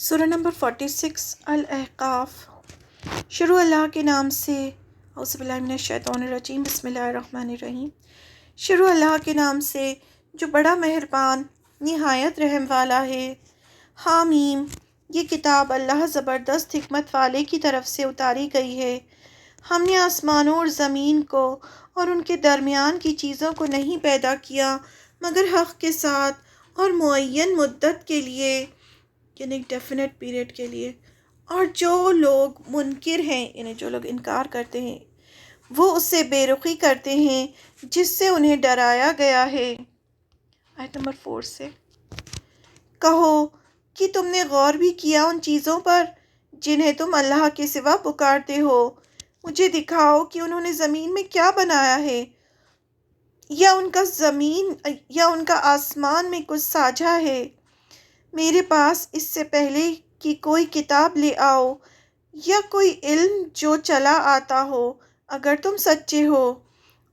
سورہ نمبر 46 الاحقاف۔ شروع اللہ کے نام سے، اعوذ باللہ من الشیطان الرجیم، بسم اللہ الرحمن الرحیم۔ شروع اللہ کے نام سے جو بڑا مہربان نہایت رحم والا ہے۔ حامیم، یہ کتاب اللہ زبردست حکمت والے کی طرف سے اتاری گئی ہے۔ ہم نے آسمانوں اور زمین کو اور ان کے درمیان کی چیزوں کو نہیں پیدا کیا مگر حق کے ساتھ اور معین مدت کے لیے، یعنی ایک ڈیفینیٹ پیریڈ کے لیے، اور جو لوگ منکر ہیں، یعنی جو لوگ انکار کرتے ہیں، وہ اس سے بے رخی کرتے ہیں جس سے انہیں ڈرایا گیا ہے۔ آیت نمبر 4 سے کہو کہ تم نے غور بھی کیا ان چیزوں پر جنہیں تم اللہ کے سوا پکارتے ہو؟ مجھے دکھاؤ کہ انہوں نے زمین میں کیا بنایا ہے، یا ان کا آسمان میں کچھ ساجھا ہے۔ میرے پاس اس سے پہلے کہ کوئی کتاب لے آؤ یا کوئی علم جو چلا آتا ہو، اگر تم سچے ہو۔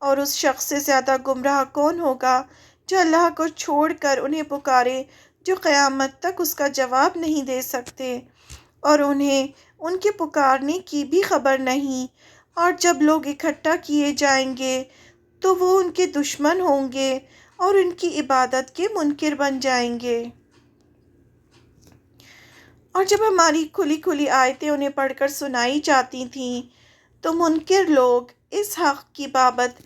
اور اس شخص سے زیادہ گمراہ کون ہوگا جو اللہ کو چھوڑ کر انہیں پکارے جو قیامت تک اس کا جواب نہیں دے سکتے، اور انہیں ان کے پکارنے کی بھی خبر نہیں۔ اور جب لوگ اکٹھا کیے جائیں گے تو وہ ان کے دشمن ہوں گے اور ان کی عبادت کے منکر بن جائیں گے۔ اور جب ہماری کھلی کھلی آیتیں انہیں پڑھ کر سنائی جاتی تھیں تو منکر لوگ اس حق کی بابت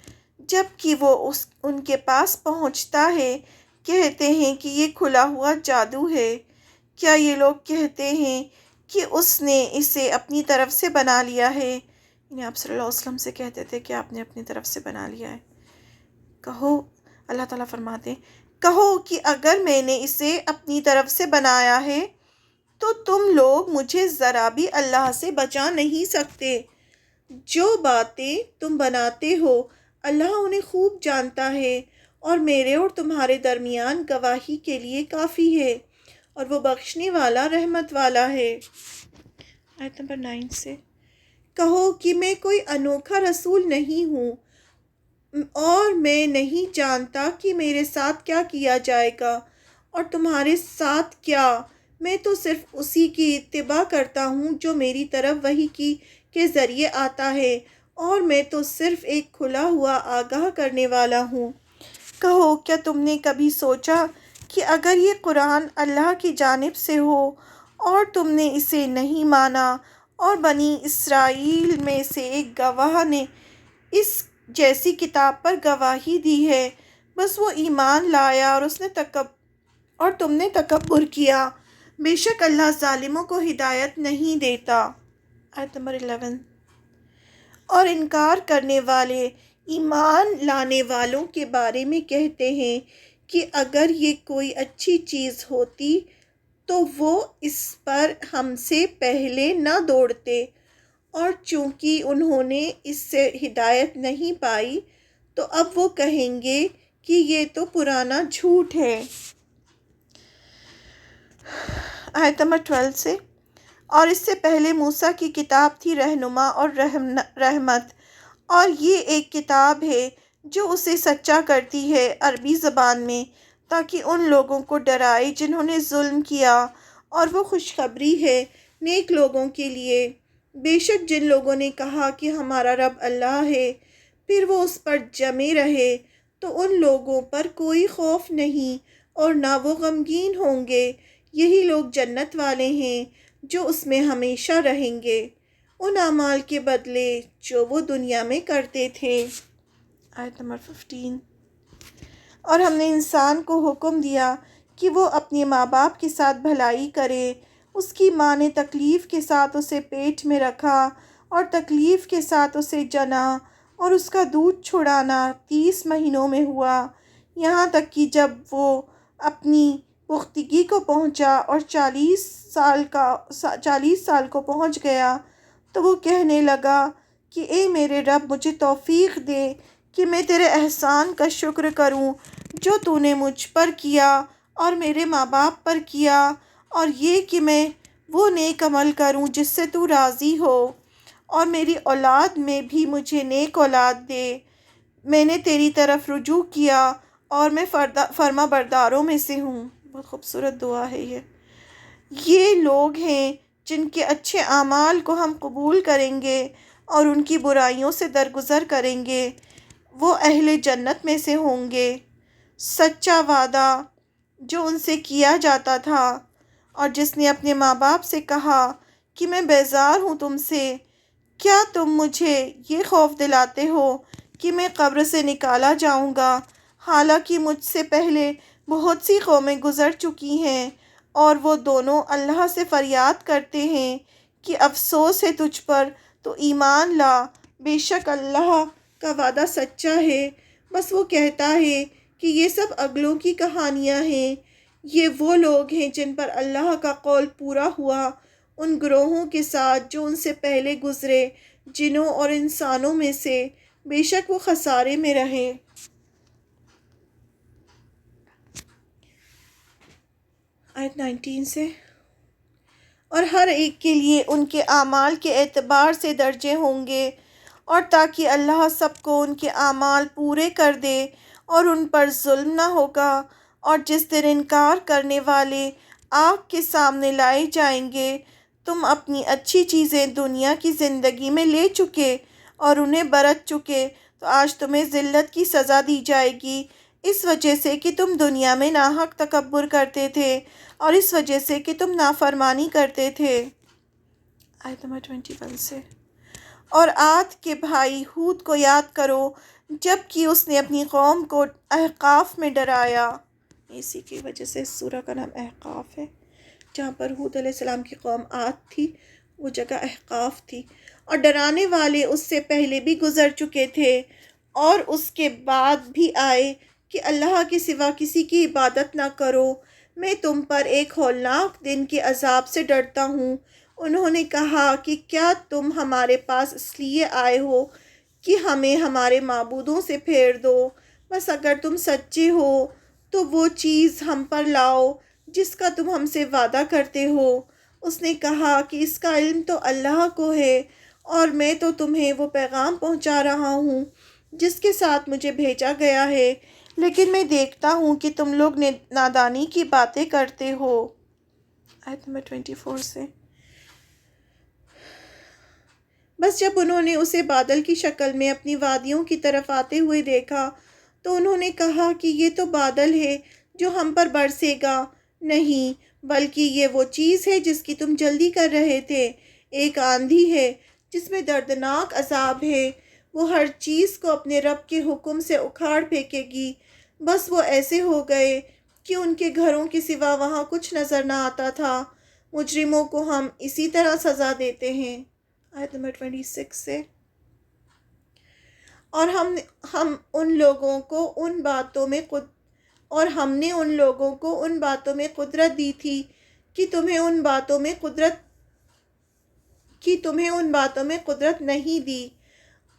جب کہ وہ ان کے پاس پہنچتا ہے کہتے ہیں کہ یہ کھلا ہوا جادو ہے۔ کیا یہ لوگ کہتے ہیں کہ اس نے اسے اپنی طرف سے بنا لیا ہے؟ یعنی آپ صلی اللہ علیہ وسلم سے کہتے تھے کہ آپ نے اپنی طرف سے بنا لیا ہے۔ کہو، اللہ تعالیٰ فرماتے ہیں، کہو کہ اگر میں نے اسے اپنی طرف سے بنایا ہے تو تم لوگ مجھے ذرا بھی اللہ سے بچا نہیں سکتے۔ جو باتیں تم بناتے ہو اللہ انہیں خوب جانتا ہے، اور میرے اور تمہارے درمیان گواہی کے لیے کافی ہے، اور وہ بخشنے والا رحمت والا ہے۔ آیت نمبر 9 سے کہو کہ میں کوئی انوکھا رسول نہیں ہوں، اور میں نہیں جانتا کہ میرے ساتھ کیا کیا جائے گا اور تمہارے ساتھ کیا۔ میں تو صرف اسی کی اتباع کرتا ہوں جو میری طرف وحی کے ذریعے آتا ہے، اور میں تو صرف ایک کھلا ہوا آگاہ کرنے والا ہوں۔ کہو، کیا تم نے کبھی سوچا کہ اگر یہ قرآن اللہ کی جانب سے ہو اور تم نے اسے نہیں مانا، اور بنی اسرائیل میں سے ایک گواہ نے اس جیسی کتاب پر گواہی دی ہے، بس وہ ایمان لایا اور تم نے تکبر کیا، بے شک اللہ ظالموں کو ہدایت نہیں دیتا۔ آیت نمبر 11 اور انکار کرنے والے ایمان لانے والوں کے بارے میں کہتے ہیں کہ اگر یہ کوئی اچھی چیز ہوتی تو وہ اس پر ہم سے پہلے نہ دوڑتے، اور چونکہ انہوں نے اس سے ہدایت نہیں پائی تو اب وہ کہیں گے کہ یہ تو پرانا جھوٹ ہے۔ آیت نمبر 12 سے اور اس سے پہلے موسیٰ کی کتاب تھی رہنما اور رحمت، اور یہ ایک کتاب ہے جو اسے سچا کرتی ہے عربی زبان میں، تاکہ ان لوگوں کو ڈرائے جنہوں نے ظلم کیا، اور وہ خوشخبری ہے نیک لوگوں کے لیے۔ بے شک جن لوگوں نے کہا کہ ہمارا رب اللہ ہے، پھر وہ اس پر جمے رہے، تو ان لوگوں پر کوئی خوف نہیں اور نہ وہ غمگین ہوں گے۔ یہی لوگ جنت والے ہیں جو اس میں ہمیشہ رہیں گے، ان اعمال کے بدلے جو وہ دنیا میں کرتے تھے۔ آیت نمبر 15 اور ہم نے انسان کو حکم دیا کہ وہ اپنے ماں باپ کے ساتھ بھلائی کرے۔ اس کی ماں نے تکلیف کے ساتھ اسے پیٹ میں رکھا اور تکلیف کے ساتھ اسے جنا، اور اس کا دودھ چھڑانا 30 مہینوں میں ہوا، یہاں تک کہ جب وہ اپنی پختگی کو پہنچا اور 40 سال کو پہنچ گیا، تو وہ کہنے لگا کہ اے میرے رب، مجھے توفیق دے کہ میں تیرے احسان کا شکر کروں جو تو نے مجھ پر کیا اور میرے ماں باپ پر کیا، اور یہ کہ میں وہ نیک عمل کروں جس سے تو راضی ہو، اور میری اولاد میں بھی مجھے نیک اولاد دے۔ میں نے تیری طرف رجوع کیا اور میں فرما برداروں میں سے ہوں۔ بہت خوبصورت دعا ہے یہ۔ یہ لوگ ہیں جن کے اچھے اعمال کو ہم قبول کریں گے اور ان کی برائیوں سے درگزر کریں گے، وہ اہل جنت میں سے ہوں گے۔ سچا وعدہ جو ان سے کیا جاتا تھا، اور جس نے اپنے ماں باپ سے کہا کہ میں بیزار ہوں تم سے، کیا تم مجھے یہ خوف دلاتے ہو کہ میں قبر سے نکالا جاؤں گا، حالانکہ مجھ سے پہلے بہت سی قومیں گزر چکی ہیں، اور وہ دونوں اللہ سے فریاد کرتے ہیں کہ افسوس ہے تجھ پر، تو ایمان لا، بے شک اللہ کا وعدہ سچا ہے۔ بس وہ کہتا ہے کہ یہ سب اگلوں کی کہانیاں ہیں۔ یہ وہ لوگ ہیں جن پر اللہ کا قول پورا ہوا ان گروہوں کے ساتھ جو ان سے پہلے گزرے، جنوں اور انسانوں میں سے، بے شک وہ خسارے میں رہے۔ آیت 19 سے، اور ہر ایک کے لیے ان کے اعمال کے اعتبار سے درجے ہوں گے، اور تاکہ اللہ سب کو ان کے اعمال پورے کر دے اور ان پر ظلم نہ ہوگا۔ اور جس دن انکار کرنے والے آگ کے سامنے لائے جائیں گے، تم اپنی اچھی چیزیں دنیا کی زندگی میں لے چکے اور انہیں برت چکے، تو آج تمہیں ذلت کی سزا دی جائے گی، اس وجہ سے کہ تم دنیا میں ناحق تکبر کرتے تھے اور اس وجہ سے کہ تم نافرمانی کرتے تھے۔ آیت نمبر 21 سے، اور عاد کے بھائی ہود کو یاد کرو جب کہ اس نے اپنی قوم کو احقاف میں ڈرایا۔ اسی کی وجہ سے اس سورہ کا نام احقاف ہے۔ جہاں پر ہود علیہ السلام کی قوم عاد تھی، وہ جگہ احقاف تھی۔ اور ڈرانے والے اس سے پہلے بھی گزر چکے تھے اور اس کے بعد بھی آئے کہ اللہ کے سوا کسی کی عبادت نہ کرو، میں تم پر ایک ہولناک دن کے عذاب سے ڈرتا ہوں۔ انہوں نے کہا کہ کیا تم ہمارے پاس اس لیے آئے ہو کہ ہمیں ہمارے معبودوں سے پھیر دو؟ بس اگر تم سچے ہو تو وہ چیز ہم پر لاؤ جس کا تم ہم سے وعدہ کرتے ہو۔ اس نے کہا کہ اس کا علم تو اللہ کو ہے، اور میں تو تمہیں وہ پیغام پہنچا رہا ہوں جس کے ساتھ مجھے بھیجا گیا ہے، لیکن میں دیکھتا ہوں کہ تم لوگ نادانی کی باتیں کرتے ہو۔ آیت نمبر 24 سے، بس جب انہوں نے اسے بادل کی شکل میں اپنی وادیوں کی طرف آتے ہوئے دیکھا تو انہوں نے کہا کہ یہ تو بادل ہے جو ہم پر برسے گا، نہیں بلکہ یہ وہ چیز ہے جس کی تم جلدی کر رہے تھے، ایک آندھی ہے جس میں دردناک عذاب ہے، وہ ہر چیز کو اپنے رب کے حکم سے اکھاڑ پھینکے گی۔ بس وہ ایسے ہو گئے کہ ان کے گھروں کے سوا وہاں کچھ نظر نہ آتا تھا۔ مجرموں کو ہم اسی طرح سزا دیتے ہیں۔ آیت نمبر 26 سے، اور ہم ان لوگوں کو ان باتوں میں ہم نے ان لوگوں کو ان باتوں میں قدرت دی تھی کہ تمہیں ان باتوں میں قدرت نہیں دی،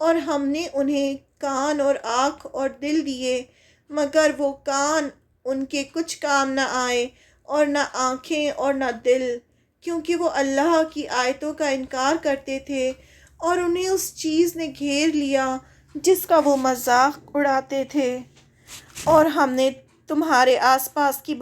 اور ہم نے انہیں کان اور آنکھ اور دل دیے، مگر وہ کان ان کے کچھ کام نہ آئے اور نہ آنکھیں اور نہ دل، کیونکہ وہ اللہ کی آیتوں کا انکار کرتے تھے، اور انہیں اس چیز نے گھیر لیا جس کا وہ مذاق اڑاتے تھے۔ اور ہم نے تمہارے آس پاس کی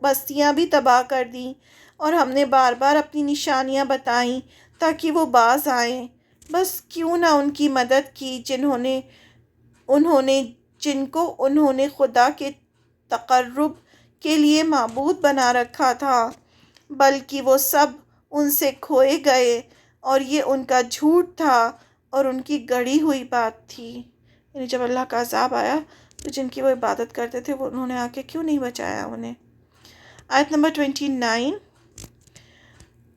بستیاں بھی تباہ کر دیں، اور ہم نے بار بار اپنی نشانیاں بتائیں تاکہ وہ باز آئیں۔ بس کیوں نہ ان کی مدد کی جن کو انہوں نے خدا کے تقرب کے لیے معبود بنا رکھا تھا، بلکہ وہ سب ان سے کھوئے گئے، اور یہ ان کا جھوٹ تھا اور ان کی گڑھی ہوئی بات تھی۔ یعنی جب اللہ کا عذاب آیا تو جن کی وہ عبادت کرتے تھے، وہ انہوں نے آ کے کیوں نہیں بچایا انہیں۔ آیت نمبر 29،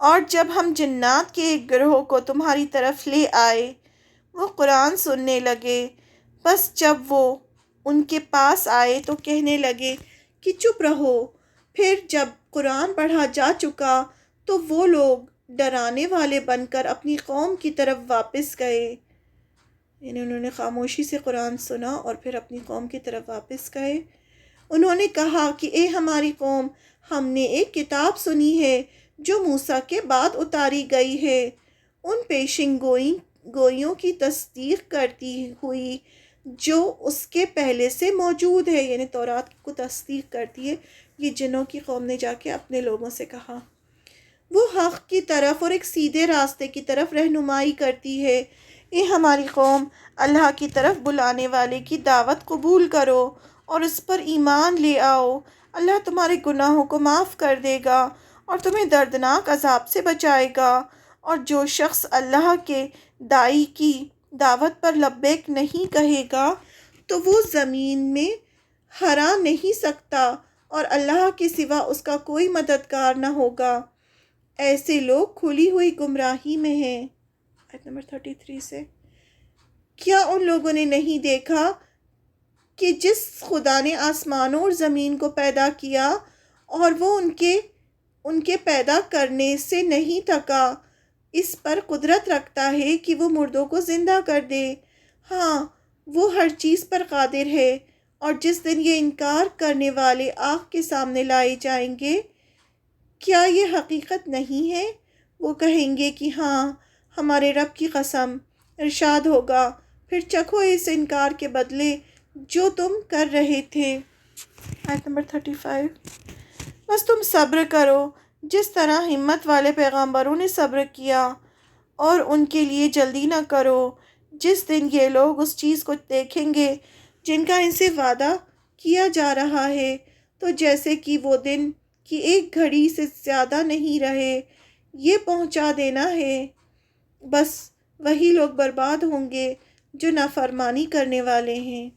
اور جب ہم جنات کے ایک گروہ کو تمہاری طرف لے آئے، وہ قرآن سننے لگے، بس جب وہ ان کے پاس آئے تو کہنے لگے کہ چپ رہو۔ پھر جب قرآن پڑھا جا چکا تو وہ لوگ ڈرانے والے بن کر اپنی قوم کی طرف واپس گئے۔ یعنی انہوں نے خاموشی سے قرآن سنا اور پھر اپنی قوم کی طرف واپس گئے۔ انہوں نے کہا کہ اے ہماری قوم، ہم نے ایک کتاب سنی ہے جو موسیٰ کے بعد اتاری گئی ہے، ان پیشن گوئیوں کی تصدیق کرتی ہوئی جو اس کے پہلے سے موجود ہے، یعنی تورات کو تصدیق کرتی ہے۔ یہ جنوں کی قوم نے جا کے اپنے لوگوں سے کہا۔ وہ حق کی طرف اور ایک سیدھے راستے کی طرف رہنمائی کرتی ہے۔ اے ہماری قوم، اللہ کی طرف بلانے والے کی دعوت قبول کرو اور اس پر ایمان لے آؤ۔ اللہ تمہارے گناہوں کو معاف کر دے گا اور تمہیں دردناک عذاب سے بچائے گا۔ اور جو شخص اللہ کے داعی کی دعوت پر لبیک نہیں کہے گا تو وہ زمین میں ہرا نہیں سکتا اور اللہ کے سوا اس کا کوئی مددگار نہ ہوگا۔ ایسے لوگ کھلی ہوئی گمراہی میں ہیں۔ آیت نمبر 33 سے کیا ان لوگوں نے نہیں دیکھا کہ جس خدا نے آسمانوں اور زمین کو پیدا کیا اور وہ ان کے پیدا کرنے سے نہیں تھکا، اس پر قدرت رکھتا ہے کہ وہ مردوں کو زندہ کر دے۔ ہاں، وہ ہر چیز پر قادر ہے۔ اور جس دن یہ انکار کرنے والے آگ کے سامنے لائے جائیں گے، کیا یہ حقیقت نہیں ہے؟ وہ کہیں گے کہ ہاں، ہمارے رب کی قسم۔ ارشاد ہوگا، پھر چکھو اس انکار کے بدلے جو تم کر رہے تھے۔ آیت نمبر 35 بس تم صبر کرو جس طرح ہمت والے پیغمبروں نے صبر کیا، اور ان کے لیے جلدی نہ کرو۔ جس دن یہ لوگ اس چیز کو دیکھیں گے جن کا ان سے وعدہ کیا جا رہا ہے، تو جیسے کہ وہ دن کی ایک گھڑی سے زیادہ نہیں رہے، یہ پہنچا دینا ہے۔ بس وہی لوگ برباد ہوں گے جو نافرمانی کرنے والے ہیں۔